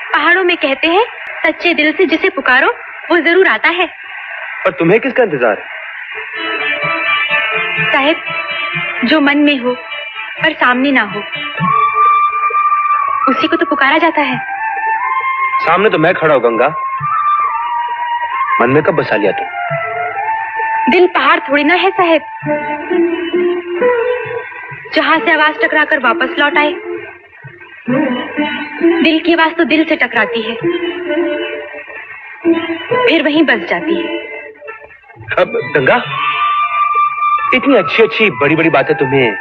पहाड़ों में कहते हैं सच्चे दिल से जिसे पुकारो वो जरूर आता है। पर तुम्हें किसका इंतजार है? साहब, जो मन में हो पर सामने ना हो उसी को तो पुकारा जाता है। सामने तो मैं खड़ा हूं गंगा, मन में कब बसा लिया तुम? दिल पहाड़ थोड़ी ना है साहब, जहां से आवाज टकराकर वापस लौट आए। दिल की आवाज तो दिल से टकराती है, फिर वहीं बस जाती है। अब गंगा, इतनी अच्छी अच्छी बड़ी बड़ी बातें तुम्हें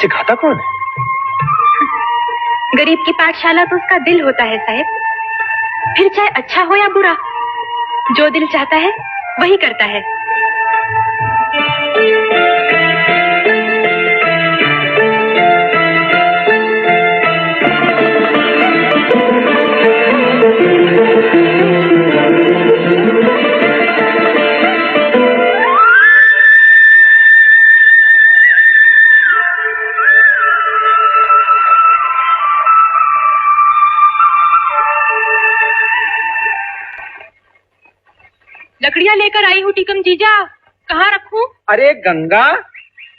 सिखाता कौन है? गरीब की पाठशाला तो उसका दिल होता है साहब, फिर चाहे अच्छा हो या बुरा, जो दिल चाहता है वही करता है। लकड़ियां लेकर आई हूँ टीकम जीजा, कहाँ रखूं? अरे गंगा,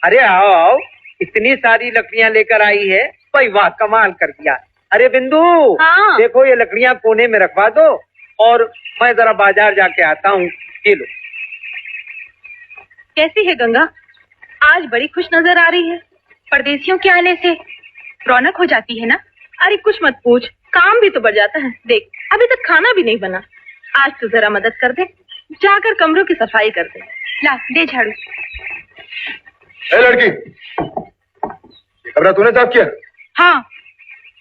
अरे आओ आओ, इतनी सारी लकड़ियां लेकर आई है, भाई वाह कमाल कर दिया। अरे बिंदु, हाँ। देखो ये लकड़ियां कोने में रखवा दो और मैं जरा बाजार जाके आता हूँ। ये लो। कैसी है गंगा? आज बड़ी खुश नजर आ रही है। परदेसियों के आने से रौनक हो जाती है ना? अरे कुछ मत पूछ, काम भी तो बढ़ जाता है। देख अभी तक खाना भी नहीं बना, आज तो जरा मदद कर दे, जाकर कमरों की सफाई कर दे। ला दे झाड़ू। ए लड़की, कमरा तूने साफ किया? हाँ।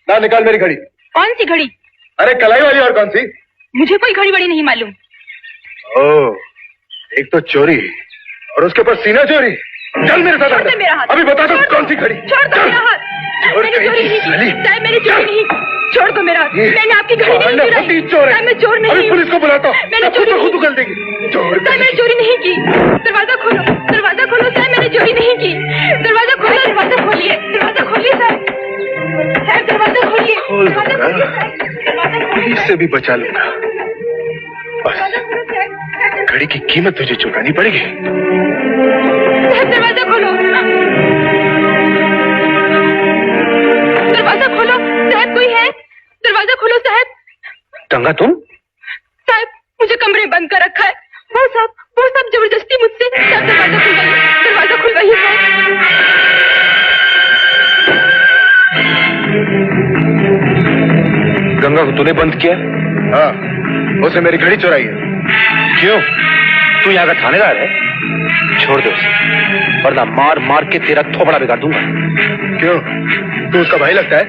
ना निकाल मेरी घड़ी। कौन सी घड़ी? अरे कलाई वाली और कौन सी? मुझे कोई घड़ी बड़ी नहीं मालूम। ओह, एक तो चोरी और उसके ऊपर सीना चोरी। चल मेरे साथ। छोड़ दे मेरा हाथ। अभी बता दो कौन सी घड़ी। छोड़ दो मेरा हाथ। मैंने चोरी नहीं की, साहब मैंने चोरी नहीं। छोड़ दो मेरा हाथ। मैंने आपकी घड़ी नहीं चुराई। चोर है। साहब मैं चोर नहीं। अभी पुलिस को बुलाता हूँ। मैंने चोरी खुद उगल देगी। चोर। साहब मैंने चोरी नहीं की। दरवाजा खोलो, दरवाजा खोलो साहब, मैंने चोरी नहीं की। दरवाजा खोलो, दरवाजा खोलिए, दरवाजा खोलिए साहब। साहब दरवाजा खोलिए। खोल दरवाजा दूंगा। खोलिए साहब, दरवाजा खोलिए। पुलिस से भी बचा लूंगा। दरवाजा खोलो साहब। घड़ी की कीमत तुझे चुकानी पड़ेगी। साहब दरवाजा खोलो, दरवाजा खोलो साहब, कोई है? दरवाजा खोलो साहब। गंगा तुम? साहब मुझे कमरे में बंद कर रखा है। वो सब जबरदस्ती मुझसे। साहब दरवाजा खुलवाइए, दरवाजा खुलवाइए साहब। गंगा को तूने बंद किया? हाँ, उसे मेरी घड़ी चुराई है। क्यों? तू यहाँ का थानेदार है? छोड़ दे उसे, वरना मार मार के तेरा थोपड़ा बिगाड़ दूंगा। क्यों? तू उसका भाई लगता है?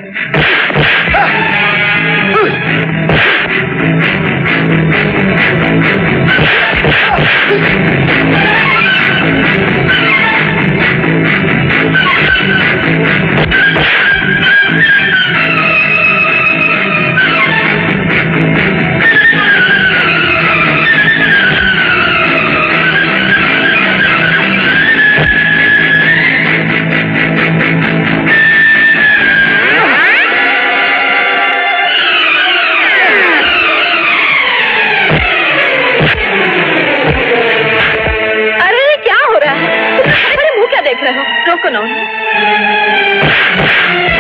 रोको ना।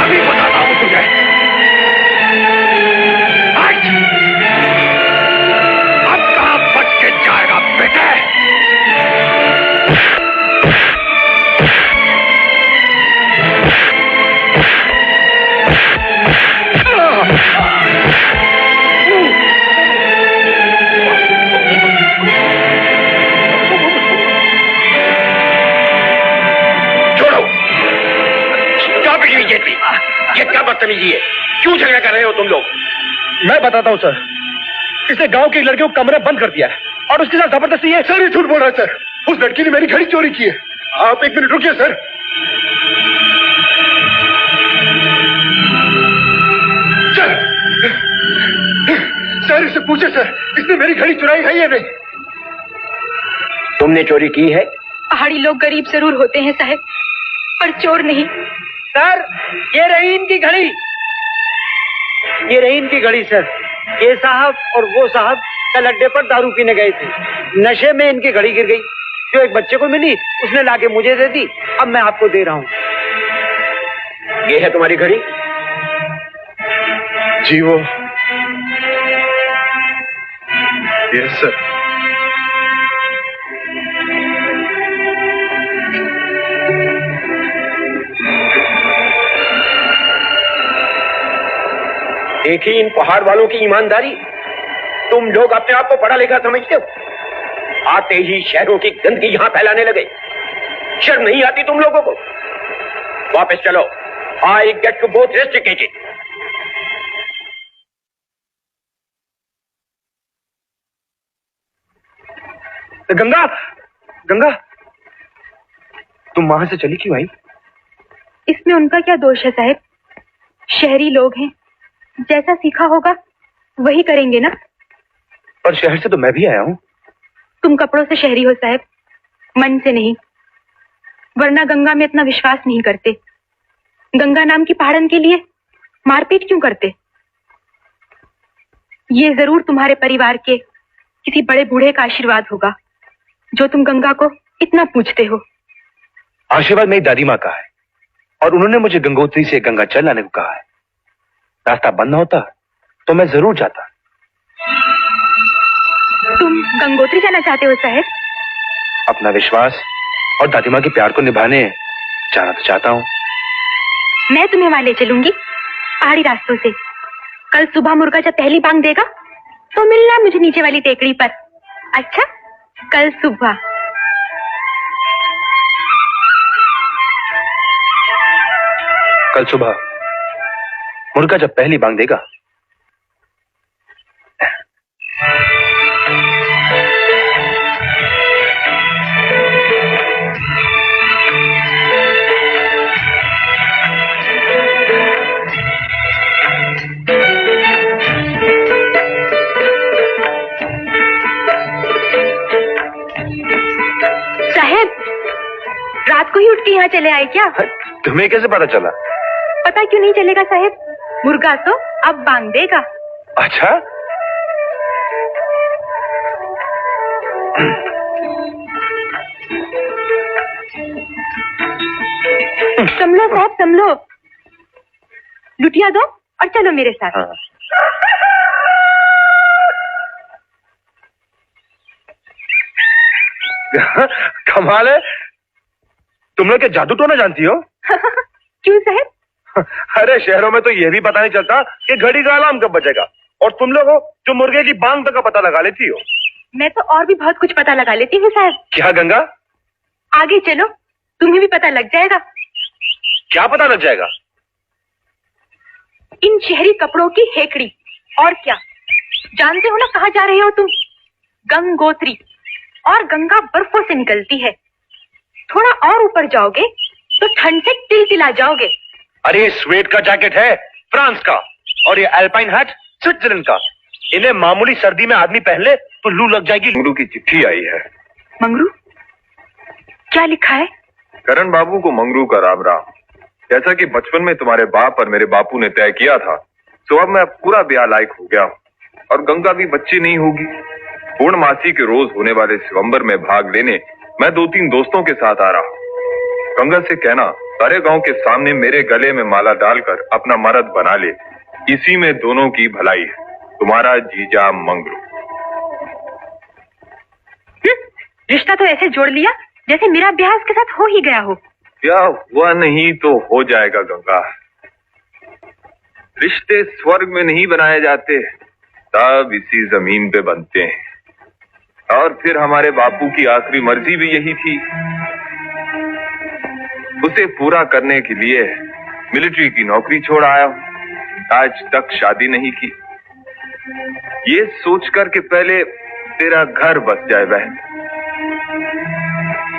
अभी बताता हूँ तुझे। अब कहाँ बच के जाएगा बेटे? ये क्या बदतमीजी है? क्यों झगड़ा कर रहे हो तुम लोग? मैं बताता हूँ सर, इसने गांव की लड़की को कमरे बंद कर दिया है और उसके साथ जबरदस्ती है। सर ये झूठ बोल रहा है सर, उस लड़की ने मेरी घड़ी चोरी की है। आप एक मिनट रुकिए सर। सर इससे पूछे सर, इसने मेरी घड़ी चुराई है या नहीं? तुमने चोरी की है? पहाड़ी लोग गरीब जरूर होते हैं साहब, पर चोर नहीं। सर ये रही इनकी घड़ी, ये रही इनकी घड़ी सर। ये साहब और वो साहब कल अड्डे पर दारू पीने गए थे। नशे में इनकी घड़ी गिर गई, जो एक बच्चे को मिली उसने लाके मुझे दे दी। अब मैं आपको दे रहा हूँ। ये है तुम्हारी घड़ी? जी वो। Yes sir. देखी इन पहाड़ वालों की ईमानदारी। तुम लोग अपने आप को पढ़ा लिखा समझते हो, आते ही शहरों की गंदगी यहां फैलाने लगे। शर्म नहीं आती तुम लोगों को? वापस चलो। I get to both restricted. Ganga, Ganga, तुम वहां से चली क्यों आई? इसमें उनका क्या दोष है साहब? शहरी लोग हैं, जैसा सीखा होगा वही करेंगे ना। पर शहर से तो मैं भी आया हूं। तुम कपड़ों से शहरी हो साहब, मन से नहीं। वरना गंगा में इतना विश्वास नहीं करते। गंगा नाम की पहाड़न के लिए मारपीट क्यों करते? ये जरूर तुम्हारे परिवार के किसी बड़े बूढ़े का आशीर्वाद होगा, जो तुम गंगा को इतना पूछते हो। आशीर्वाद मेरी दादी माँ का है, और उन्होंने मुझे गंगोत्री से गंगाचल लाने को कहा है। रास्ता बंद न होता तो मैं जरूर जाता। तुम गंगोत्री जाना चाहते हो साहब? अपना विश्वास और दादी माँ के प्यार को निभाने जाना तो चाहता हूँ। मैं तुम्हें वहां ले चलूंगी, पहाड़ी रास्तों से। कल सुबह मुर्गा जब पहली बांग देगा तो मिलना मुझे नीचे वाली टेकड़ी पर। अच्छा, कल सुबह। कल सुबह मुर्गा जब पहली बांग देगा। साहब, रात को ही उठ के यहाँ चले आए क्या? तुम्हें कैसे पता चला? पता क्यों नहीं चलेगा साहब? मुर्गा तो अब बांग देगा। अच्छा, संभलो साहब, संभलो। लुटिया दो और चलो मेरे साथ। हाँ। कमाल है, तुम लोग क्या जादू टोना जानती हो? क्यों साहब? अरे शहरों में तो यह भी पता नहीं चलता कि घड़ी का अलार्म कब बजेगा, और तुम लोग हो जो मुर्गे की बांग तक का पता लगा लेती हो। मैं तो और भी बहुत कुछ पता लगा लेती हूँ साहब। क्या गंगा? आगे चलो, तुम्हें भी पता लग जाएगा। क्या पता लग जाएगा? इन शहरी कपड़ों की हेकड़ी। और क्या जानते हो ना कहाँ जा रहे हो तुम? गंगोत्री। और गंगा बर्फों से निकलती है। थोड़ा और ऊपर जाओगे तो ठंड से तिलतिला जाओगे। अरे ये स्वेट का जैकेट है फ्रांस का, और ये अल्पाइन हैट स्विट्जरलैंड का। इन्हें मामूली सर्दी में आदमी पहन ले तो लू लग जाएगी। मंगरू की चिट्ठी आई है। मंगरू? क्या लिखा है? करण बाबू को मंगरू का राम राम। जैसा कि बचपन में तुम्हारे बाप और मेरे बापू ने तय किया था, तो अब मैं पूरा ब्याह लायक हो गया हूँ, और गंगा भी बच्ची नहीं होगी। पूर्णमासी के रोज होने वाले स्वयंवर में भाग लेने मैं 2-3 दोस्तों के साथ आ रहा हूँ। गंगा से कहना सारे गांव के सामने मेरे गले में माला डालकर अपना मर्द बना ले, इसी में दोनों की भलाई है। तुम्हारा जीजा मंगरू। रिश्ता तो ऐसे जोड़ लिया जैसे मेरा ब्याह उसके साथ हो ही गया हो। क्या हुआ नहीं तो हो जाएगा गंगा। रिश्ते स्वर्ग में नहीं बनाए जाते, सब इसी जमीन पे बनते हैं। और फिर हमारे बापू की आखिरी मर्जी भी यही थी। उसे पूरा करने के लिए मिलिट्री की नौकरी छोड़ आया हूं। आज तक शादी नहीं की, ये सोचकर कि पहले तेरा घर बस जाए बहन।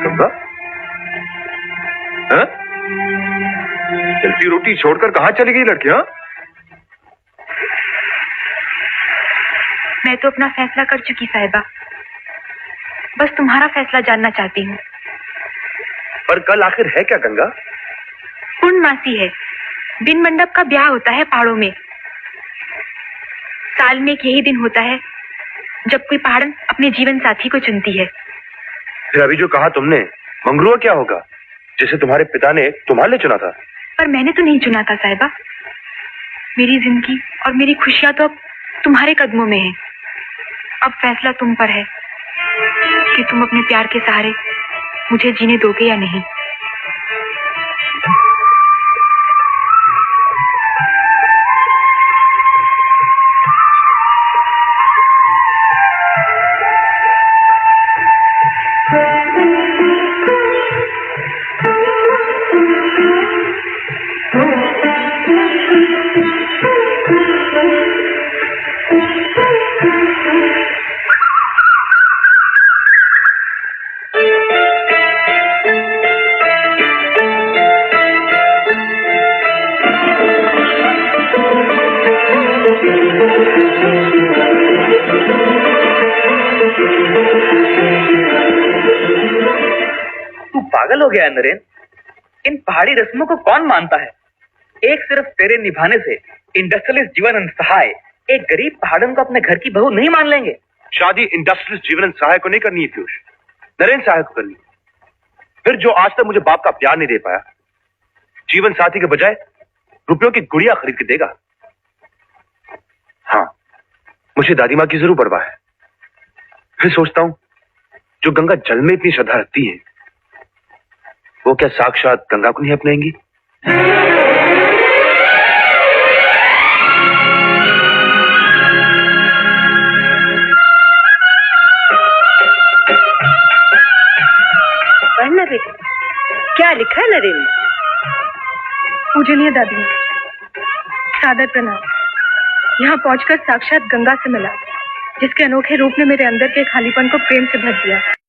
गंगा, हाँ? जलती रोटी छोड़कर कहां चली गई लड़कियां? मैं तो अपना फैसला कर चुकी साहिबा, बस तुम्हारा फैसला जानना चाहती हूँ। पर कल आखिर है क्या गंगा? पूर्णमासी है, बिन मंडप का ब्याह होता है पहाड़ों में। साल में एक यही दिन होता है जब कोई पहाड़न अपने जीवन साथी को चुनती है। फिर अभी जो कहा तुमने, मंगरुआ क्या होगा, जिसे तुम्हारे पिता ने तुम्हारे लिए चुना था? पर मैंने तो नहीं चुना था साहिबा। मेरी जिंदगी और मेरी खुशियां तो अब तुम्हारे कदमों में है। अब फैसला तुम पर है कि तुम अपने प्यार के सहारे मुझे जीने दोगे या नहीं। पागल हो गया है नरेन। इन पहाड़ी रस्मों को कौन मानता है? एक सिर्फ तेरे निभाने से इंडस्ट्रियलिस्ट जीवन सहाय एक गरीब पहाड़न को अपने घर की बहू नहीं मान लेंगे। शादी इंडस्ट्रियलिस्ट जीवन सहाय को नहीं करनी है पीयूष, नरेन सहाय को करनी। फिर जो आज तक मुझे बाप का प्यार नहीं दे पाया, जीवन साथी के बजाय रुपयों की गुड़िया खरीद के देगा। हाँ, मुझे दादी माँ की जरूर परवाह है। फिर सोचता हूं, जो गंगा जल में इतनी श्रद्धा रखती है, वो क्या साक्षात गंगा को नहीं अपनाएंगी? पढ़ना बेटा, क्या लिखा है नरेन? पूजनीय दादी, सादर प्रणाम। यहाँ पहुंचकर साक्षात गंगा से मिला, जिसके अनोखे रूप ने मेरे अंदर के खालीपन को प्रेम से भर दिया।